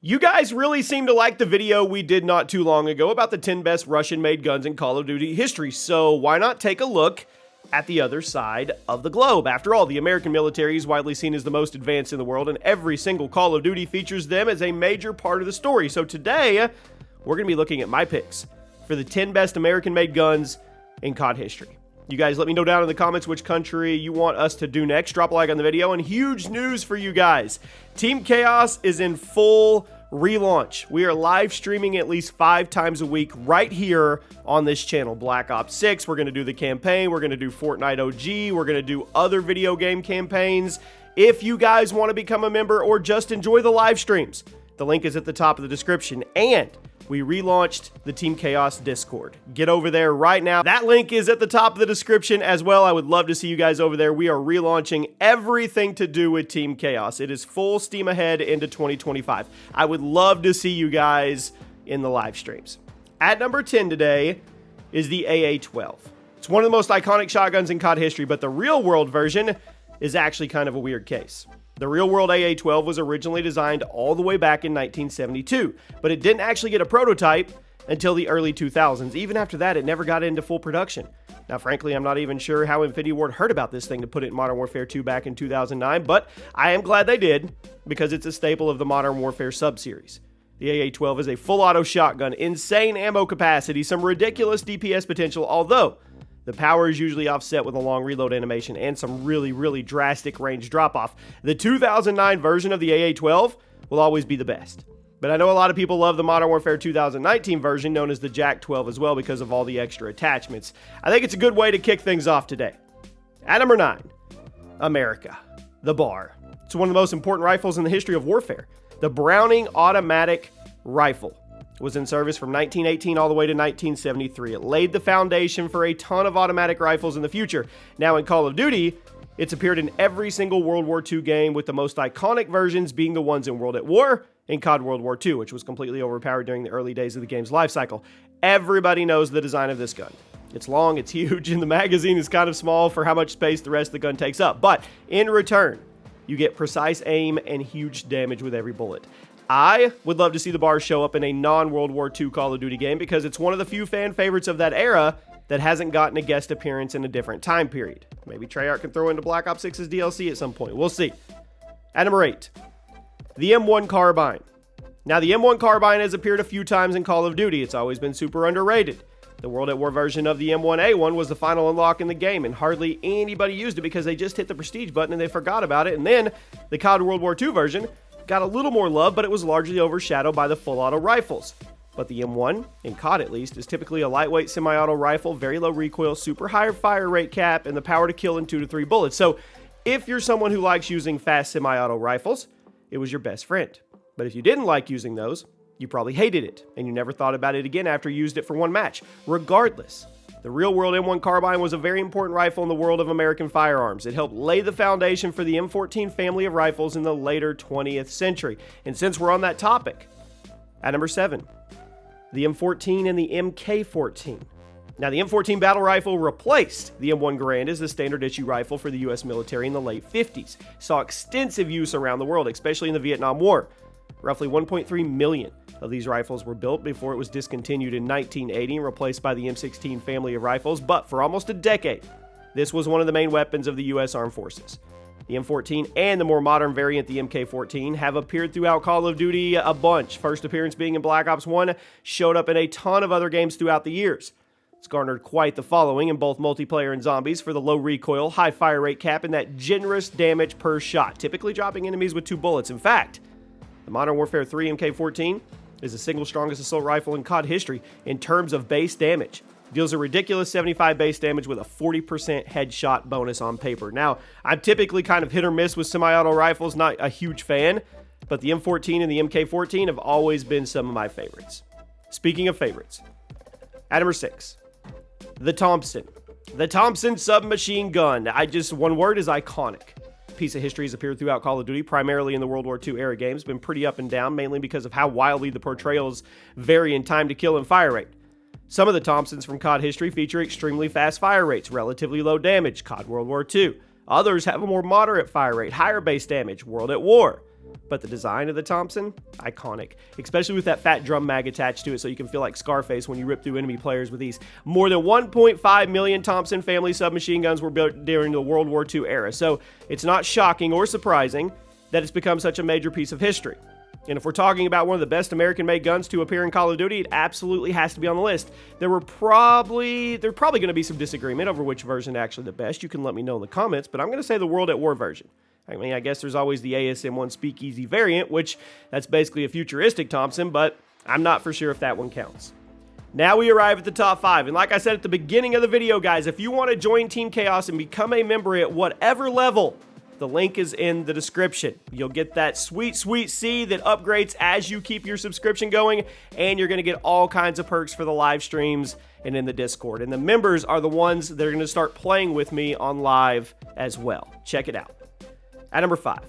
You guys really seem to like the video we did not too long ago about the 10 best Russian-made guns in Call of Duty history, so why not take a look at the other side of the globe? After all, the American military is widely seen as the most advanced in the world, and every single Call of Duty features them as a major part of the story. So today, we're going to be looking at my picks for the 10 best American-made guns in COD history. You guys let me know down in the comments which country you want us to do next. Drop a like on the video, and huge news for you guys. Team Chaos is in full relaunch. We are live streaming at least 5 times a week right here on this channel. Black Ops 6, we're going to do the campaign, we're going to do Fortnite OG, we're going to do other video game campaigns. If you guys want to become a member or just enjoy the live streams, the link is at the top of the description. And we relaunched the Team Chaos Discord. Get over there right now. That link is at the top of the description as well. I would love to see you guys over there. We are relaunching everything to do with Team Chaos. It is full steam ahead into 2025. I would love to see you guys in the live streams. At number 10 today is the AA-12. It's one of the most iconic shotguns in COD history, but the real world version is actually kind of a weird case. The real-world AA-12 was originally designed all the way back in 1972, but it didn't actually get a prototype until the early 2000s. Even after that, it never got into full production. Now, frankly, I'm not even sure how Infinity Ward heard about this thing to put it in Modern Warfare 2 back in 2009, but I am glad they did, because it's a staple of the Modern Warfare sub-series. The AA-12 is a full-auto shotgun, insane ammo capacity, some ridiculous DPS potential, although the power is usually offset with a long reload animation and some really drastic range drop-off. The 2009 version of the AA-12 will always be the best. But I know a lot of people love the Modern Warfare 2019 version, known as the JAK-12 as well, because of all the extra attachments. I think it's a good way to kick things off today. At number 9, America. The BAR. It's one of the most important rifles in the history of warfare. The Browning Automatic Rifle was in service from 1918 all the way to 1973. It laid the foundation for a ton of automatic rifles in the future. Now in Call of Duty, it's appeared in every single World War II game, with the most iconic versions being the ones in World at War and COD World War II, which was completely overpowered during the early days of the game's life cycle. Everybody knows the design of this gun. It's long, it's huge, and the magazine is kind of small for how much space the rest of the gun takes up. But in return, you get precise aim and huge damage with every bullet. I would love to see the BAR show up in a non-World War II Call of Duty game, because it's one of the few fan favorites of that era that hasn't gotten a guest appearance in a different time period. Maybe Treyarch can throw into Black Ops 6's DLC at some point. We'll see. At number 8, the M1 Carbine. Now, the M1 Carbine has appeared a few times in Call of Duty. It's always been super underrated. The World at War version of the M1A1 was the final unlock in the game, and hardly anybody used it because they just hit the prestige button and they forgot about it. And then the COD World War II version got a little more love, but it was largely overshadowed by the full-auto rifles. But the M1, in COD at least, is typically a lightweight semi-auto rifle, very low recoil, super high fire rate cap, and the power to kill in 2 to 3 bullets. So if you're someone who likes using fast semi-auto rifles, it was your best friend. But if you didn't like using those, you probably hated it, and you never thought about it again after you used it for one match. Regardless, the real-world M1 Carbine was a very important rifle in the world of American firearms. It helped lay the foundation for the M14 family of rifles in the later 20th century. And since we're on that topic, at number 7, the M14 and the MK14. Now, the M14 battle rifle replaced the M1 Garand as the standard issue rifle for the US military in the late 50s. It saw extensive use around the world, especially in the Vietnam War. Roughly 1.3 million of these rifles were built before it was discontinued in 1980 and replaced by the M16 family of rifles, but for almost a decade, this was one of the main weapons of the US Armed Forces. The M14 and the more modern variant, the MK14, have appeared throughout Call of Duty a bunch. First appearance being in Black Ops 1, showed up in a ton of other games throughout the years. It's garnered quite the following in both multiplayer and zombies for the low recoil, high fire rate cap, and that generous damage per shot, typically dropping enemies with 2 bullets. In fact, the Modern Warfare 3 MK14 is the single strongest assault rifle in COD history in terms of base damage. Deals a ridiculous 75 base damage with a 40% headshot bonus on paper. Now, I'm typically kind of hit or miss with semi-auto rifles, not a huge fan, but the M14 and the MK14 have always been some of my favorites. Speaking of favorites, at number 6, the Thompson. The Thompson submachine gun. One word is iconic. Piece of history has appeared throughout Call of Duty, primarily in the World War II era games, been pretty up and down, mainly because of how wildly the portrayals vary in time to kill and fire rate. Some of the Thompsons from COD history feature extremely fast fire rates, relatively low damage, COD World War II. Others have a more moderate fire rate, higher base damage, World at War. But the design of the Thompson, iconic, especially with that fat drum mag attached to it so you can feel like Scarface when you rip through enemy players with these. More than 1.5 million Thompson family submachine guns were built during the World War II era, so it's not shocking or surprising that it's become such a major piece of history. And if we're talking about one of the best American-made guns to appear in Call of Duty, it absolutely has to be on the list. There's probably going to be some disagreement over which version is actually the best. You can let me know in the comments, but I'm going to say the World at War version. I mean, I guess there's always the ASM-1 Speakeasy variant, which that's basically a futuristic Thompson, but I'm not for sure if that one counts. Now we arrive at the top 5, and like I said at the beginning of the video, guys, if you want to join Team Chaos and become a member at whatever level, the link is in the description. You'll get that sweet, sweet C that upgrades as you keep your subscription going, and you're going to get all kinds of perks for the live streams and in the Discord. And the members are the ones that are going to start playing with me on live as well. Check it out. At number 5,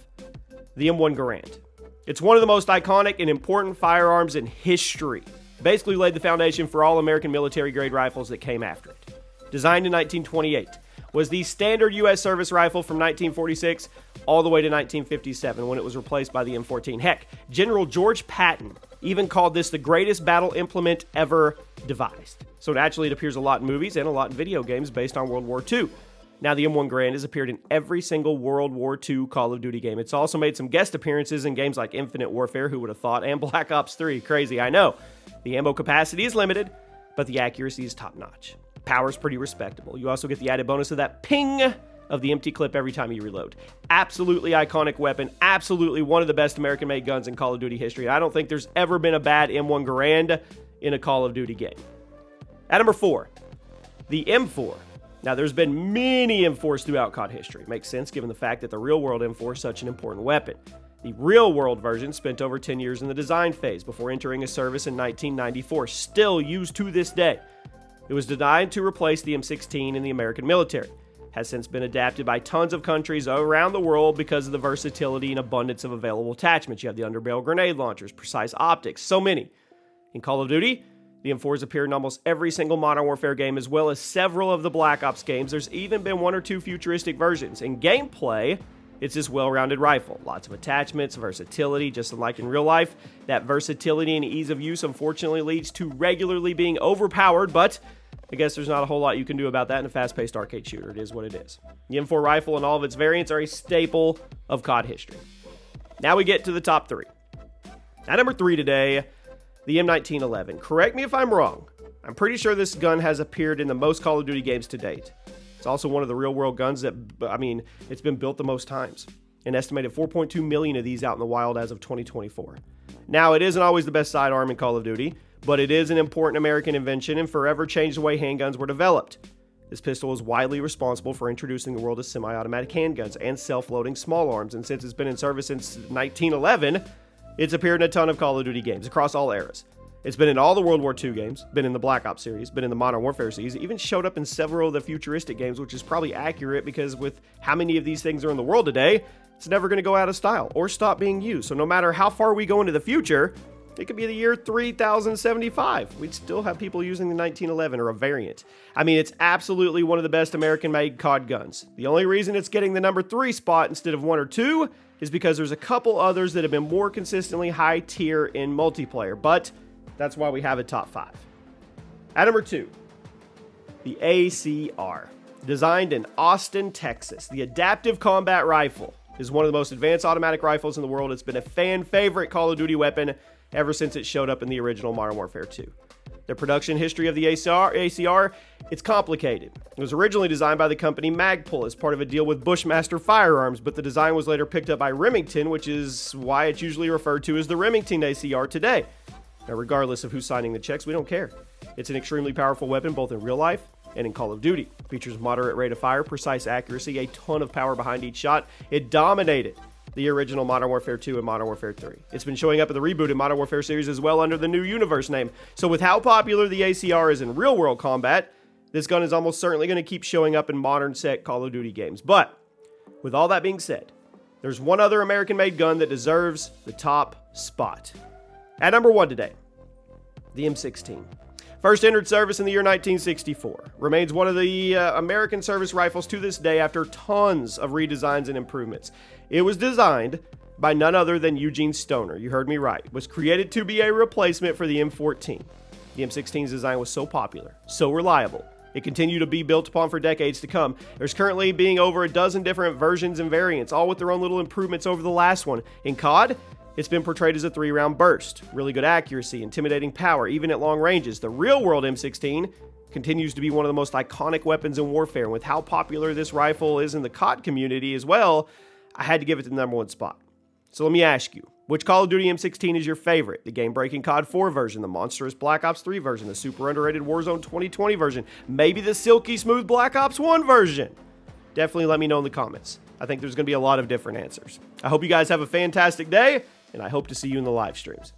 the M1 Garand. It's one of the most iconic and important firearms in history. Basically laid the foundation for all American military-grade rifles that came after it. Designed in 1928, was the standard U.S. service rifle from 1946 all the way to 1957 when it was replaced by the M14. Heck, General George Patton even called this the greatest battle implement ever devised. So naturally, it appears a lot in movies and a lot in video games based on World War II. Now, the M1 Garand has appeared in every single World War II Call of Duty game. It's also made some guest appearances in games like Infinite Warfare, who would have thought, and Black Ops 3. Crazy, I know. The ammo capacity is limited, but the accuracy is top-notch. Power's pretty respectable. You also get the added bonus of that ping of the empty clip every time you reload. Absolutely iconic weapon. Absolutely one of the best American-made guns in Call of Duty history. I don't think there's ever been a bad M1 Garand in a Call of Duty game. At number 4, the M4. Now, there's been many M4s throughout COD history. Makes sense given the fact that the real-world M4 is such an important weapon. The real-world version spent over 10 years in the design phase before entering a service in 1994, still used to this day. It was designed to replace the M16 in the American military. Has since been adapted by tons of countries around the world because of the versatility and abundance of available attachments. You have the underbarrel grenade launchers, precise optics, so many. In Call of Duty, the M4s appear in almost every single Modern Warfare game, as well as several of the Black Ops games. There's even been 1 or 2 futuristic versions. In gameplay, it's this well-rounded rifle. Lots of attachments, versatility, just like in real life. That versatility and ease of use, unfortunately, leads to regularly being overpowered, but I guess there's not a whole lot you can do about that in a fast-paced arcade shooter. It is what it is. The M4 rifle and all of its variants are a staple of COD history. Now we get to the top 3. At number 3 today, the M1911. Correct me if I'm wrong. I'm pretty sure this gun has appeared in the most Call of Duty games to date. It's also one of the real-world guns that, it's been built the most times. An estimated 4.2 million of these out in the wild as of 2024. Now, it isn't always the best sidearm in Call of Duty, but it is an important American invention and forever changed the way handguns were developed. This pistol is widely responsible for introducing the world of semi-automatic handguns and self-loading small arms, and since it's been in service since 1911, it's appeared in a ton of Call of Duty games across all eras. It's been in all the World War II games, been in the Black Ops series, been in the Modern Warfare series, even showed up in several of the futuristic games, which is probably accurate because with how many of these things are in the world today, it's never going to go out of style or stop being used. So no matter how far we go into the future, it could be the year 3075. We'd still have people using the 1911 or a variant. I mean, it's absolutely one of the best American-made COD guns. The only reason it's getting the number 3 spot instead of 1 or 2 is because there's a couple others that have been more consistently high tier in multiplayer, but that's why we have a top 5. At number 2, the ACR. Designed in Austin, Texas, the Adaptive Combat Rifle is one of the most advanced automatic rifles in the world. It's been a fan favorite Call of Duty weapon ever since it showed up in the original Modern Warfare 2. The production history of the ACR, it's complicated. It was originally designed by the company Magpul as part of a deal with Bushmaster Firearms, but the design was later picked up by Remington, which is why it's usually referred to as the Remington ACR today. Now, regardless of who's signing the checks, we don't care. It's an extremely powerful weapon both in real life and in Call of Duty. Features moderate rate of fire, precise accuracy, a ton of power behind each shot. It dominated the original Modern Warfare 2 and Modern Warfare 3. It's been showing up in the rebooted Modern Warfare series as well under the new universe name. So with how popular the ACR is in real-world combat, this gun is almost certainly going to keep showing up in modern set Call of Duty games. But with all that being said, there's one other American-made gun that deserves the top spot. At number 1 today, the M16. First entered service in the year 1964. Remains one of the American service rifles to this day after tons of redesigns and improvements. It was designed by none other than Eugene Stoner. You heard me right. Was created to be a replacement for the M14. The M16's design was so popular, so reliable, it continued to be built upon for decades to come. There's currently being over a dozen different versions and variants, all with their own little improvements over the last one. In COD, it's been portrayed as a 3-round burst, really good accuracy, intimidating power, even at long ranges. The real-world M16 continues to be one of the most iconic weapons in warfare, and with how popular this rifle is in the COD community as well, I had to give it the #1 spot. So let me ask you, which Call of Duty M16 is your favorite? The game-breaking COD 4 version, the monstrous Black Ops 3 version, the super underrated Warzone 2020 version, maybe the silky smooth Black Ops 1 version? Definitely let me know in the comments. I think there's going to be a lot of different answers. I hope you guys have a fantastic day, and I hope to see you in the live streams.